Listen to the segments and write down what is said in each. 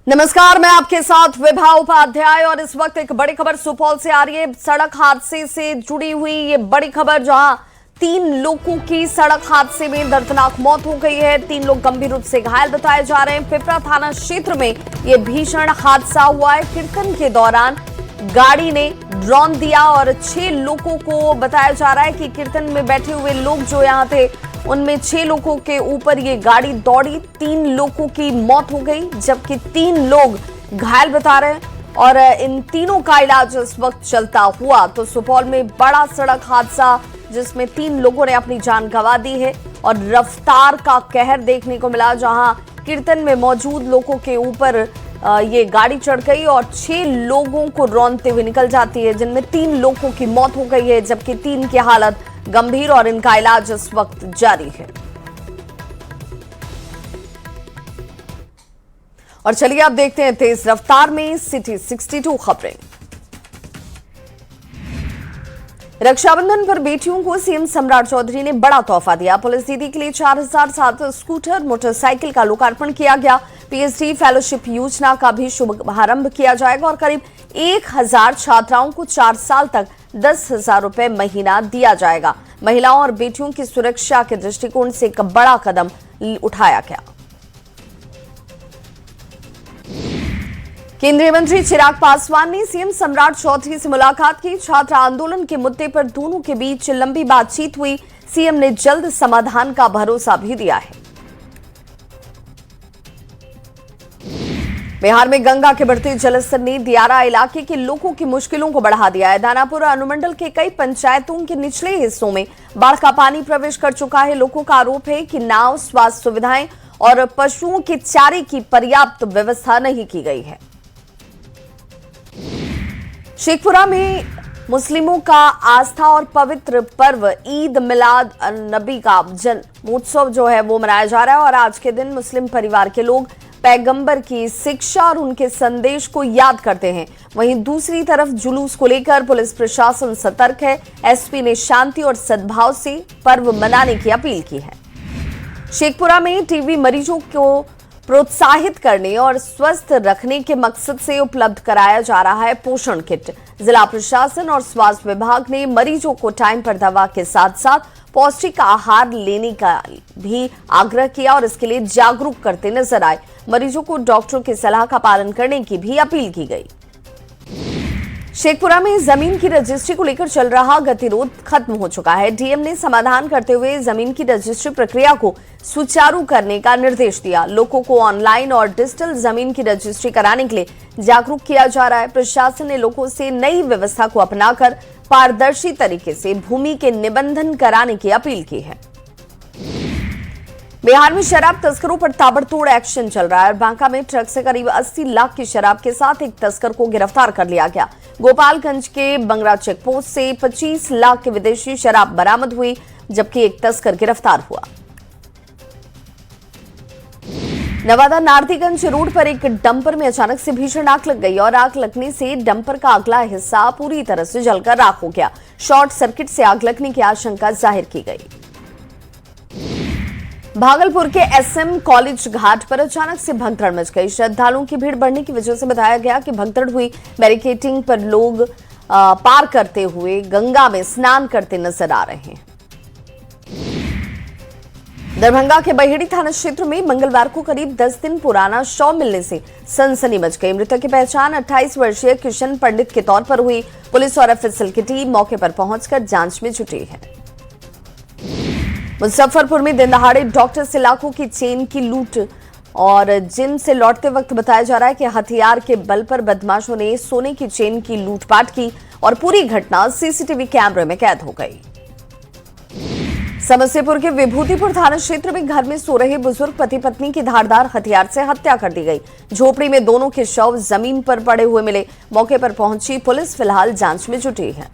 नमस्कार, मैं आपके साथ विभा उपाध्याय और इस वक्त एक बड़ी खबर सुपौल से आ रही है। सड़क हादसे से जुड़ी हुई ये बड़ी खबर, जहां 3 लोगों की सड़क हादसे में दर्दनाक मौत हो गई है। 3 लोग गंभीर रूप से घायल बताए जा रहे हैं। पिपरा थाना क्षेत्र में ये भीषण हादसा हुआ है। कीर्तन के दौरान गाड़ी ने ड्रोन दिया और 6 लोगों को बताया जा रहा है कि कीर्तन में बैठे हुए लोग जो यहाँ थे उनमें 6 लोगों के ऊपर ये गाड़ी दौड़ी। 3 लोगों की मौत हो गई जबकि 3 लोग घायल बता रहे हैं और इन तीनों का इलाज इस वक्त चलता हुआ। तो सुपौल में बड़ा सड़क हादसा जिसमें 3 लोगों ने अपनी जान गंवा दी है और रफ्तार का कहर देखने को मिला, जहां कीर्तन में मौजूद लोगों के ऊपर ये गाड़ी चढ़ गई और 6 लोगों को रौंदते हुए निकल जाती है, जिनमें 3 लोगों की मौत हो गई है जबकि 3 की हालत गंभीर और इनका इलाज इस वक्त जारी है। और चलिए अब देखते हैं तेज रफ्तार में सिटी 62 खबरें। रक्षाबंधन पर बेटियों को सीएम सम्राट चौधरी ने बड़ा तोहफा दिया। पुलिस दीदी के लिए 4007 स्कूटर मोटरसाइकिल का लोकार्पण किया गया। पीएचडी फेलोशिप योजना का भी शुभारंभ किया जाएगा और करीब 1000 छात्राओं को 4 साल तक 10,000 रुपए महीना दिया जाएगा। महिलाओं और बेटियों की सुरक्षा के दृष्टिकोण से एक बड़ा कदम उठाया गया। केंद्रीय मंत्री चिराग पासवान ने सीएम सम्राट चौधरी से मुलाकात की। छात्र आंदोलन के मुद्दे पर दोनों के बीच लंबी बातचीत हुई। सीएम ने जल्द समाधान का भरोसा भी दिया है। बिहार में गंगा के बढ़ते जलस्तर ने दियारा इलाके के लोगों की मुश्किलों को बढ़ा दिया है। दानापुर अनुमंडल के कई पंचायतों के निचले हिस्सों में बाढ़ का पानी प्रवेश कर चुका है। लोगों का आरोप है कि नाव, स्वास्थ्य सुविधाएं और पशुओं के चारे की पर्याप्त व्यवस्था नहीं की गई है। शेखपुरा में मुस्लिमों का आस्था और पवित्र पर्व ईद मिलाद नबी का जन्मोत्सव जो है वो मनाया जा रहा है और आज के दिन मुस्लिम परिवार के लोग पैगंबर की शिक्षा और उनके संदेश को याद करते हैं। वहीं दूसरी तरफ जुलूस को लेकर पुलिस प्रशासन सतर्क है। एसपी ने शांति और सद्भाव से पर्व मनाने की अपील की है। शेखपुरा में टीबी मरीजों को प्रोत्साहित करने और स्वस्थ रखने के मकसद से उपलब्ध कराया जा रहा है पोषण किट। जिला प्रशासन और स्वास्थ्य विभाग ने मरीजों को टाइम पर दवा के साथ साथ पौष्टिक आहार लेने का भी आग्रह किया और इसके लिए जागरूक करते नजर आए। मरीजों को डॉक्टरों की सलाह का पालन करने की भी अपील की गई। शेखपुरा में जमीन की रजिस्ट्री को लेकर चल रहा गतिरोध खत्म हो चुका है। डीएम ने समाधान करते हुए जमीन की रजिस्ट्री प्रक्रिया को सुचारू करने का निर्देश दिया। लोगों को ऑनलाइन और डिजिटल जमीन की रजिस्ट्री कराने के लिए जागरूक किया जा रहा है। प्रशासन ने लोगों से नई व्यवस्था को अपनाकर पारदर्शी तरीके से भूमि के निबंधन कराने की अपील की है। बिहार में शराब तस्करों पर ताबड़तोड़ एक्शन चल रहा है। बांका में ट्रक से करीब 80 लाख की शराब के साथ एक तस्कर को गिरफ्तार कर लिया गया। गोपालगंज के बंगरा चेक पोस्ट से 25 लाख की विदेशी शराब बरामद हुई जबकि एक तस्कर गिरफ्तार हुआ। नवादा नारदीगंज रोड पर एक डंपर में अचानक से भीषण आग लग गई और आग लगने से डंपर का अगला हिस्सा पूरी तरह से जलकर राख हो गया। शॉर्ट सर्किट से आग लगने की आशंका जाहिर की गई। भागलपुर के एसएम कॉलेज घाट पर अचानक से भगदड़ मच गई। श्रद्धालुओं की भीड़ बढ़ने की वजह से बताया गया कि भगदड़ हुई। बैरिकेडिंग पर लोग पार करते हुए गंगा में स्नान करते नजर आ रहे हैं। दरभंगा के बहेड़ी थाना क्षेत्र में मंगलवार को करीब 10 दिन पुराना शव मिलने से सनसनी मच गई। मृतक की पहचान 28 वर्षीय किशन पंडित के तौर पर हुई। पुलिस और एफएसएल की टीम मौके पर पहुंचकर जांच में जुटी है। मुजफ्फरपुर में दिन दहाड़े डॉक्टर से लाखों की चेन की लूट और जिम से लौटते वक्त बताया जा रहा है कि हथियार के बल पर बदमाशों ने सोने की चेन की लूटपाट की और पूरी घटना सीसीटीवी कैमरे में कैद हो गई। समस्तीपुर के विभूतिपुर थाना क्षेत्र में घर में सो रहे बुजुर्ग पति पत्नी की धारदार हथियार से हत्या कर दी गई। झोपड़ी में दोनों के शव जमीन पर पड़े हुए मिले। मौके पर पहुंची पुलिस फिलहाल जांच में जुटी है।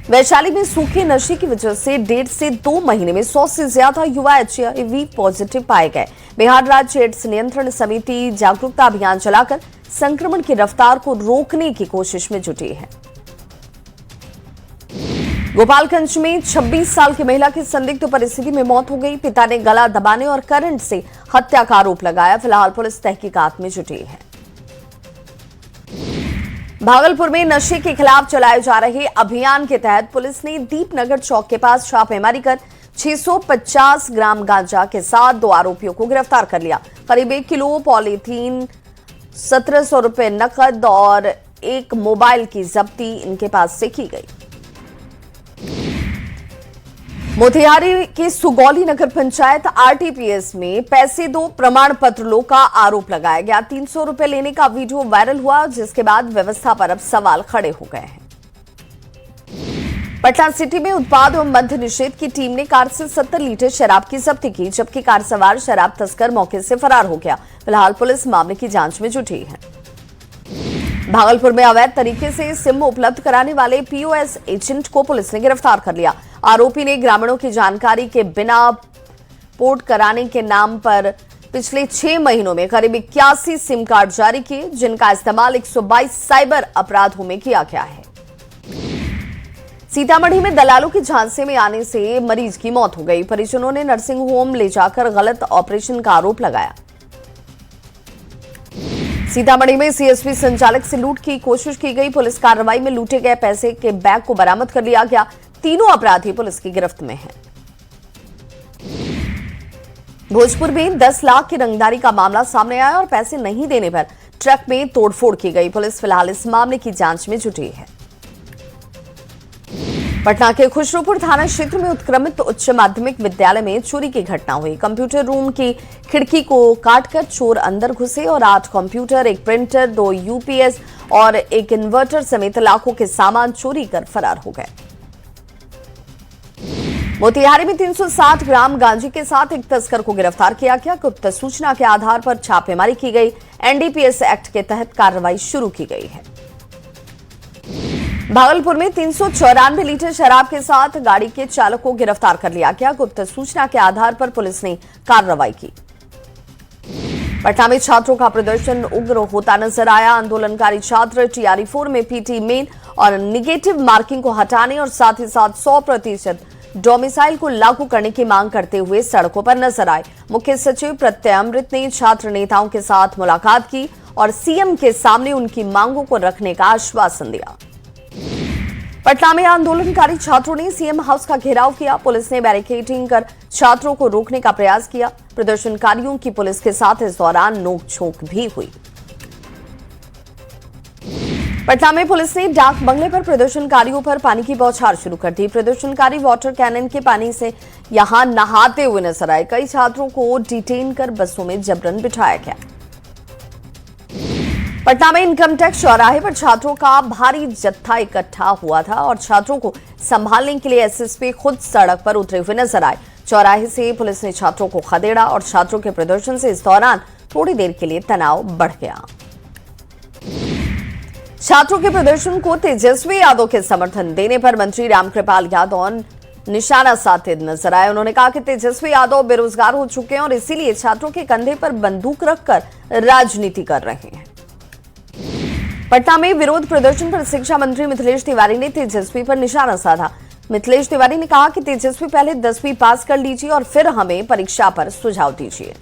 वैशाली में सूखे नशे की वजह से 1.5 से 2 महीने में 100 से ज्यादा युवा HIV पॉजिटिव पाए गए। बिहार राज्य एड्स नियंत्रण समिति जागरूकता अभियान चलाकर संक्रमण की रफ्तार को रोकने की कोशिश में जुटी है। गोपालगंज में 26 साल की महिला की संदिग्ध परिस्थिति में मौत हो गई। पिता ने गला दबाने और करंट से हत्या का आरोप लगाया। फिलहाल पुलिस तहकीकात में जुटी है। भागलपुर में नशे के खिलाफ चलाए जा रहे अभियान के तहत पुलिस ने दीपनगर चौक के पास छापेमारी कर 650 ग्राम गांजा के साथ 2 आरोपियों को गिरफ्तार कर लिया। करीब 1 किलो पॉलीथीन, 1700 रुपए नकद और एक मोबाइल की जब्ती इनके पास से की गई। मोतिहारी के सुगौली नगर पंचायत आरटीपीएस में पैसे दो प्रमाण पत्र लो का आरोप लगाया गया। 300 रुपए लेने का वीडियो वायरल हुआ, जिसके बाद व्यवस्था पर अब सवाल खड़े हो गए हैं। पटना सिटी में उत्पाद एवं मद्य निषेध की टीम ने कार से 70 लीटर शराब की जब्ती की, जबकि कार सवार शराब तस्कर मौके से फरार हो गया। फिलहाल पुलिस मामले की जांच में जुटी है। भागलपुर में अवैध तरीके से सिम उपलब्ध कराने वाले पीओएस एजेंट को पुलिस ने गिरफ्तार कर लिया। आरोपी ने ग्रामीणों की जानकारी के बिना पोर्ट कराने के नाम पर पिछले 6 महीनों में करीब 81 सिम कार्ड जारी किए, जिनका इस्तेमाल 122 साइबर अपराधों में किया गया है। सीतामढ़ी में दलालों के झांसे में आने से मरीज की मौत हो गई। परिजनों ने नर्सिंग होम ले जाकर गलत ऑपरेशन का आरोप लगाया। सीतामढ़ी में सीएसपी संचालक से लूट की कोशिश की गई। पुलिस कार्रवाई में लूटे गए पैसे के बैग को बरामद कर लिया गया। तीनों अपराधी पुलिस की गिरफ्त में हैं। भोजपुर में 10 लाख की रंगदारी का मामला सामने आया और पैसे नहीं देने पर ट्रक में तोड़फोड़ की गई। पुलिस फिलहाल इस मामले की जांच में जुटी है। पटना के खुशरूपुर थाना क्षेत्र में उत्क्रमित उच्च माध्यमिक विद्यालय में चोरी की घटना हुई। कंप्यूटर रूम की खिड़की को काटकर चोर अंदर घुसे और 8 कंप्यूटर, 1 प्रिंटर, 2 यूपीएस और 1 इन्वर्टर समेत लाखों के सामान चोरी कर फरार हो गए। मोतिहारी में 360 ग्राम गांजे के साथ एक तस्कर को गिरफ्तार किया गया। गुप्त सूचना के आधार पर छापेमारी की गई। एनडीपीएस एक्ट के तहत कार्रवाई शुरू की गई है। भागलपुर में 394 लीटर शराब के साथ गाड़ी के चालक को गिरफ्तार कर लिया गया। गुप्त सूचना के आधार पर पुलिस ने कार्रवाई की। पटना में छात्रों का प्रदर्शन उग्र होता नजर आया। आंदोलनकारी छात्र टीआरई 4 में पीटी मेन और निगेटिव मार्किंग को हटाने और साथ ही साथ 100% डोमिसाइल को लागू करने की मांग करते हुए सड़कों पर नजर आए। मुख्य सचिव प्रत्यय अमृत ने छात्र नेताओं के साथ मुलाकात की और सीएम के सामने उनकी मांगों को रखने का आश्वासन दिया। पटना में आंदोलनकारी छात्रों ने सीएम हाउस का घेराव किया। पुलिस ने बैरिकेडिंग कर छात्रों को रोकने का प्रयास किया। प्रदर्शनकारियों की पुलिस के साथ इस दौरान नोकझोंक भी हुई। पटना में पुलिस ने डाक बंगले पर प्रदर्शनकारियों पर पानी की बौछार शुरू कर दी। प्रदर्शनकारी वाटर कैनन के पानी से यहां नहाते हुए नजर आए। कई छात्रों को डिटेन कर बसों में जबरन बिठाया गया। पटना में इनकम टैक्स चौराहे पर छात्रों का भारी जत्था इकट्ठा हुआ था और छात्रों को संभालने के लिए एसएसपी खुद सड़क पर उतरे हुए नजर आए। चौराहे से पुलिस ने छात्रों को खदेड़ा और छात्रों के प्रदर्शन से इस दौरान थोड़ी देर के लिए तनाव बढ़ गया। छात्रों के प्रदर्शन को तेजस्वी यादव के समर्थन देने पर मंत्री रामकृपाल यादव निशाना साधते नजर आए। उन्होंने कहा कि तेजस्वी यादव बेरोजगार हो चुके हैं और इसीलिए छात्रों के कंधे पर बंदूक रखकर राजनीति कर रहे हैं। पटना में विरोध प्रदर्शन पर शिक्षा मंत्री मिथिलेश तिवारी ने तेजस्वी पर निशाना साधा। मिथिलेश तिवारी ने कहा कि तेजस्वी पहले 10वीं पास कर लीजिए और फिर हमें परीक्षा पर सुझाव दीजिए।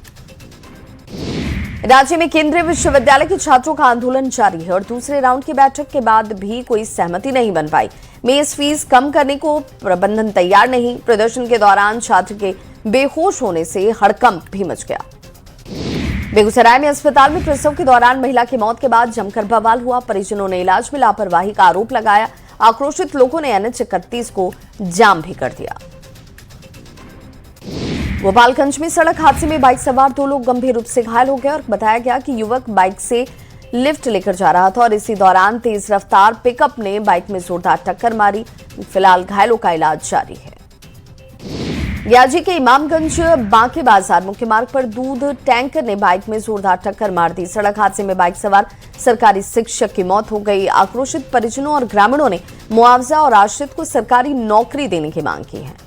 राज्य में केंद्रीय विश्वविद्यालय के छात्रों का आंदोलन जारी है और दूसरे राउंड की बैठक के बाद भी कोई सहमति नहीं बन पाई। मेस फीस कम करने को प्रबंधन तैयार नहीं। प्रदर्शन के दौरान छात्र के बेहोश होने से हड़कंप भी मच गया। बेगूसराय में अस्पताल में प्रसव के दौरान महिला की मौत के बाद जमकर बवाल हुआ। परिजनों ने इलाज में लापरवाही का आरोप लगाया। आक्रोशित लोगों ने एनएच 31 को जाम भी कर दिया। गोपालगंज में सड़क हादसे में बाइक सवार 2 लोग गंभीर रूप से घायल हो गए और बताया गया कि युवक बाइक से लिफ्ट लेकर जा रहा था और इसी दौरान तेज रफ्तार पिकअप ने बाइक में जोरदार टक्कर मारी। फिलहाल घायलों का इलाज जारी है। याजी के इमामगंज बांके बाजार मुख्य मार्ग पर दूध टैंकर ने बाइक में जोरदार टक्कर मार दी। सड़क हादसे में बाइक सवार सरकारी शिक्षक की मौत हो गई। आक्रोशित परिजनों और ग्रामीणों ने मुआवजा और आश्रित को सरकारी नौकरी देने की मांग की है।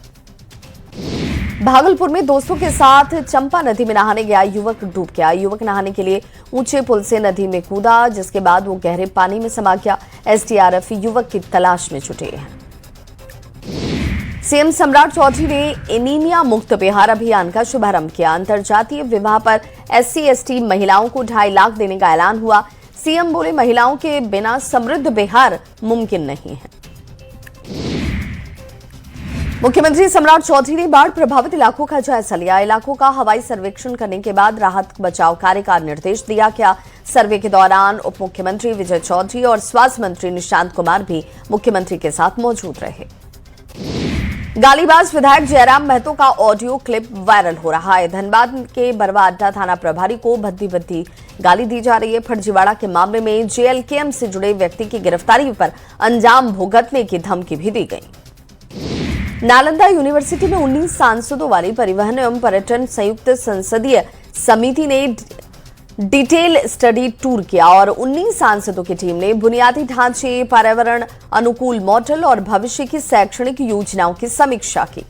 भागलपुर में दोस्तों के साथ चंपा नदी में नहाने गया युवक डूब गया। युवक नहाने के लिए ऊंचे पुल से नदी में कूदा, जिसके बाद वो गहरे पानी में समा गया। एसडीआरएफ युवक की तलाश में जुटे हैं। सीएम सम्राट चौधरी ने एनीमिया मुक्त बिहार अभियान का शुभारंभ किया। अंतर्जातीय विवाह पर SC/ST महिलाओं को 2.5 लाख देने का ऐलान हुआ। सीएम बोले, महिलाओं के बिना समृद्ध बिहार मुमकिन नहीं है। मुख्यमंत्री सम्राट चौधरी ने बाढ़ प्रभावित इलाकों का जायजा लिया। इलाकों का हवाई सर्वेक्षण करने के बाद राहत बचाव कार्य का निर्देश दिया गया। सर्वे के दौरान उप मुख्यमंत्री विजय चौधरी और स्वास्थ्य मंत्री निशांत कुमार भी मुख्यमंत्री के साथ मौजूद रहे। गालीबाज विधायक जयराम महतो का ऑडियो क्लिप वायरल हो रहा है। धनबाद के बरवा अड्डा थाना प्रभारी को भद्दी गाली दी जा रही है। फर्जीवाड़ा के मामले में JLKM से जुड़े व्यक्ति की गिरफ्तारी पर अंजाम भुगतने की धमकी भी दी गई। नालंदा यूनिवर्सिटी में 19 सांसदों वाली परिवहन एवं पर्यटन संयुक्त संसदीय समिति ने डिटेल स्टडी टूर किया और 19 सांसदों की टीम ने बुनियादी ढांचे, पर्यावरण अनुकूल मॉडल और भविष्य की शैक्षणिक योजनाओं की समीक्षा की।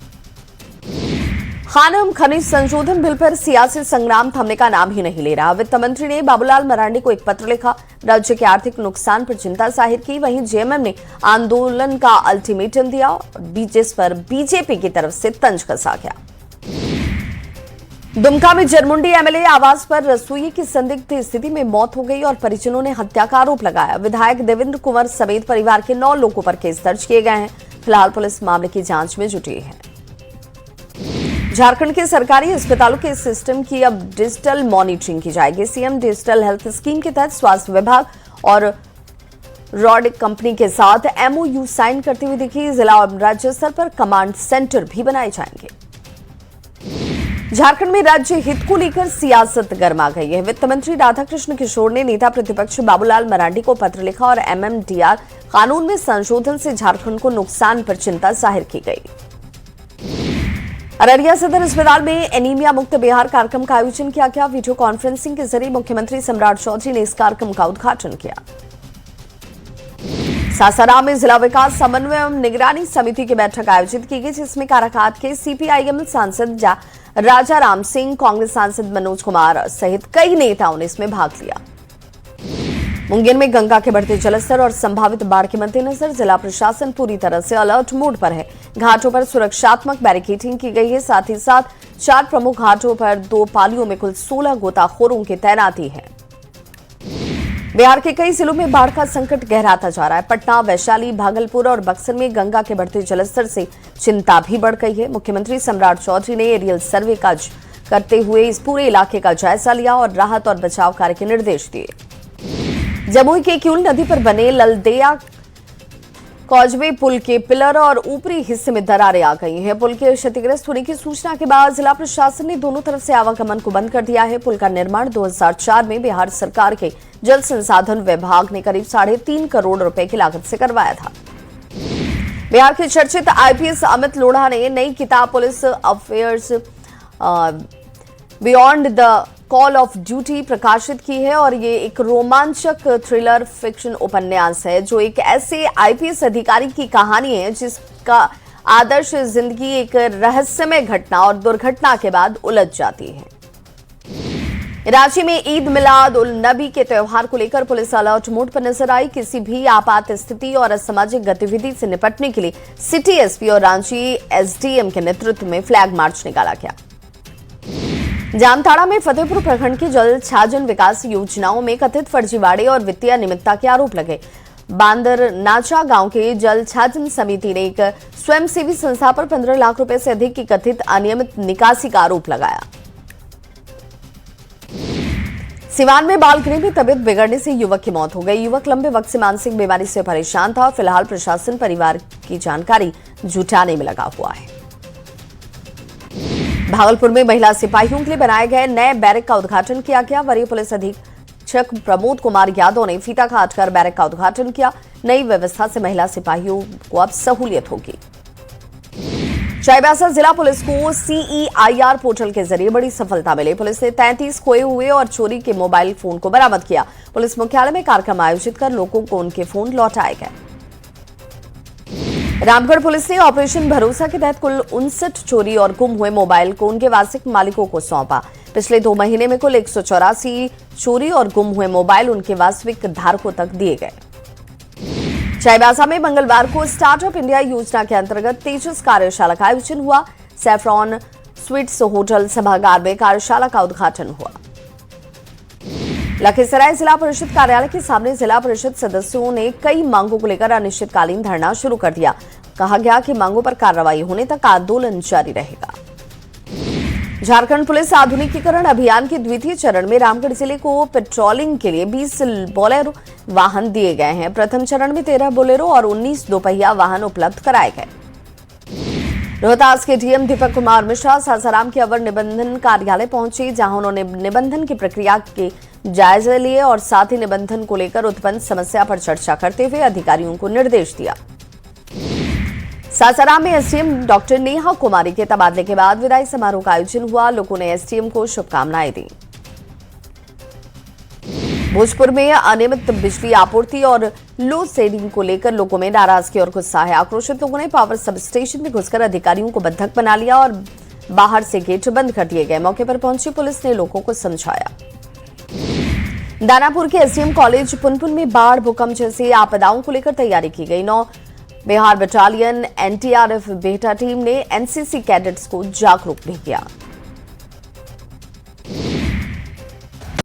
खान एवं खनिज संशोधन बिल पर सियासी संग्राम थमने का नाम ही नहीं ले रहा। वित्त मंत्री ने बाबूलाल मरांडी को एक पत्र लिखा, राज्य के आर्थिक नुकसान पर चिंता जाहिर की। वहीं JMM ने आंदोलन का अल्टीमेटम दिया, जिस पर बीजेपी की तरफ से तंज कसा गया। दुमका में जरमुंडी MLA आवास पर रसोई की संदिग्ध स्थिति में मौत हो गई और परिजनों ने हत्या का आरोप लगाया। विधायक देवेंद्र कुंवर समेत परिवार के 9 लोगों पर केस दर्ज किए गए हैं। फिलहाल पुलिस मामले की जांच में जुटी है। झारखंड के सरकारी अस्पतालों के सिस्टम की अब डिजिटल मॉनिटरिंग की जाएगी। CM डिजिटल हेल्थ स्कीम के तहत स्वास्थ्य विभाग और रॉड कंपनी के साथ MOU साइन करते हुए दिखी। जिला और राज्य स्तर पर कमांड सेंटर भी बनाए जाएंगे। झारखंड में राज्य हित को लेकर सियासत गर्मा गई है। वित्त मंत्री राधाकृष्ण किशोर ने नेता प्रतिपक्ष बाबूलाल मरांडी को पत्र लिखा और MMDR कानून में संशोधन से झारखंड को नुकसान पर चिंता जाहिर की गई। अररिया सदर अस्पताल में एनीमिया मुक्त बिहार कार्यक्रम का आयोजन किया गया। वीडियो कॉन्फ्रेंसिंग के जरिए मुख्यमंत्री सम्राट चौधरी ने इस कार्यक्रम का उद्घाटन किया। सासाराम में जिला विकास समन्वय एवं निगरानी समिति की बैठक आयोजित की गई, जिसमें काराकाट के CPIM सांसद राजा राम सिंह, कांग्रेस सांसद मनोज कुमार सहित कई नेताओं ने इसमें भाग लिया। मुंगेर में गंगा के बढ़ते जलस्तर और संभावित बाढ़ के मद्देनजर जिला प्रशासन पूरी तरह से अलर्ट मोड पर है। घाटों पर सुरक्षात्मक बैरिकेडिंग की गई है। साथ ही साथ 4 प्रमुख घाटों पर 2 पालियों में कुल 16 गोताखोरों की तैनाती है। बिहार के कई जिलों में बाढ़ का संकट गहराता जा रहा है। पटना, वैशाली, भागलपुर और बक्सर में गंगा के बढ़ते जलस्तर से चिंता भी बढ़ गई है। मुख्यमंत्री सम्राट चौधरी ने एरियल सर्वे करते हुए इस पूरे इलाके का जायजा लिया और राहत और बचाव कार्य के निर्देश दिए। जमुई के क्यूल नदी पर बने ललदेया कॉजवे पुल के पिलर और ऊपरी हिस्से में दरारें आ गई हैं। पुल के क्षतिग्रस्त होने की सूचना के बाद जिला प्रशासन ने दोनों तरफ से आवागमन को बंद कर दिया है। पुल का निर्माण 2004 में बिहार सरकार के जल संसाधन विभाग ने करीब 3.5 करोड़ रुपए की लागत से करवाया था। बिहार के चर्चित IPS अमित लोढ़ा ने नई किताब police affairs beyond the call of duty प्रकाशित की है और ये एक रोमांचक थ्रिलर फिक्शन उपन्यास है जो एक ऐसे IPS अधिकारी की कहानी है जिसका आदर्श जिंदगी एक रहस्यमय घटना और दुर्घटना के बाद उलझ जाती है। रांची में ईद मिलाद उल नबी के त्योहार को लेकर पुलिस अलर्ट मोड पर नजर आई। किसी भी आपात स्थिति और असामाजिक गतिविधि से निपटने के लिए सिटी SP और रांची SDM के नेतृत्व में फ्लैग मार्च निकाला गया। जामताड़ा में फतेहपुर प्रखंड की जल छाजन विकास योजनाओं में कथित फर्जीवाड़े और वित्तीय अनियमितता के आरोप लगे। बांदर नाचा गांव के जल छाजन समिति ने एक स्वयंसेवी संस्था पर 15 लाख रुपए से अधिक की कथित अनियमित निकासी का आरोप लगाया। सिवान में बाल गृह में तबियत बिगड़ने से युवक की मौत हो गई। युवक लंबे वक्त से मानसिक बीमारी से परेशान था। फिलहाल प्रशासन परिवार की जानकारी जुटाने में लगा हुआ है। भागलपुर में महिला सिपाहियों के लिए बनाए गए नए बैरक का उद्घाटन किया गया। वरीय पुलिस अधीक्षक प्रमोद कुमार यादव ने फीता काटकर बैरक का उद्घाटन किया। नई व्यवस्था से महिला सिपाहियों को अब सहूलियत होगी। चाईबासा जिला पुलिस को CEIR पोर्टल के जरिए बड़ी सफलता मिली। पुलिस ने 33 खोए हुए और चोरी के मोबाइल फोन को बरामद किया। पुलिस मुख्यालय में कार्यक्रम आयोजित कर लोगों को उनके फोन लौटाए गए। रामगढ़ पुलिस ने ऑपरेशन भरोसा के तहत कुल 59 चोरी और गुम हुए मोबाइल को उनके वास्तविक मालिकों को सौंपा। पिछले 2 महीने में कुल 184 चोरी और गुम हुए मोबाइल उनके वास्तविक धारकों तक दिए गए। चाईबासा में मंगलवार को स्टार्टअप इंडिया योजना के अंतर्गत तेजस कार्यशाला का आयोजन हुआ। सैफ्रॉन स्वीट्स होटल सभागार में कार्यशाला का उद्घाटन हुआ। लखीसराय जिला परिषद कार्यालय के सामने जिला परिषद सदस्यों ने कई मांगों को लेकर अनिश्चितकालीन धरना शुरू कर दिया। कहा गया कि मांगों पर कार्रवाई होने तक आंदोलन जारी रहेगा। झारखंड पुलिस आधुनिकीकरण अभियान के द्वितीय चरण में रामगढ़ जिले को पेट्रोलिंग के लिए 20 बोलेरो वाहन दिए गए हैं। प्रथम चरण में 13 बोलेरो और 19 दोपहिया वाहन उपलब्ध कराए गए। रोहतास के डीएम दीपक कुमार मिश्रा सासाराम के अवर निबंधन कार्यालय पहुंचे, जहां उन्होंने निबंधन की प्रक्रिया के जायजे लिए और साथ ही निबंधन को लेकर उत्पन्न समस्या पर चर्चा करते हुए अधिकारियों को निर्देश दिया। सासाराम में एसडीएम डॉक्टर नेहा कुमारी के तबादले के बाद विदाई समारोह का आयोजन हुआ। लोगों ने एसडीएम को शुभकामनाएं दी। भोजपुर में अनियमित बिजली आपूर्ति और लोड शेडिंग को लेकर लोगों में नाराजगी और गुस्सा है। आक्रोशित लोगों ने पावर सब स्टेशन में घुसकर अधिकारियों को बंधक बना लिया और बाहर से गेट बंद कर दिए गए। मौके पर पहुंची पुलिस ने लोगों को समझाया। दानापुर के एसडीएम कॉलेज पुनपुन में बाढ़, भूकंप जैसी आपदाओं को लेकर तैयारी की गई। 9 बिहार बटालियन एनटीआरएफ बेटा टीम ने एनसीसी कैडेट्स को जागरूक भी किया।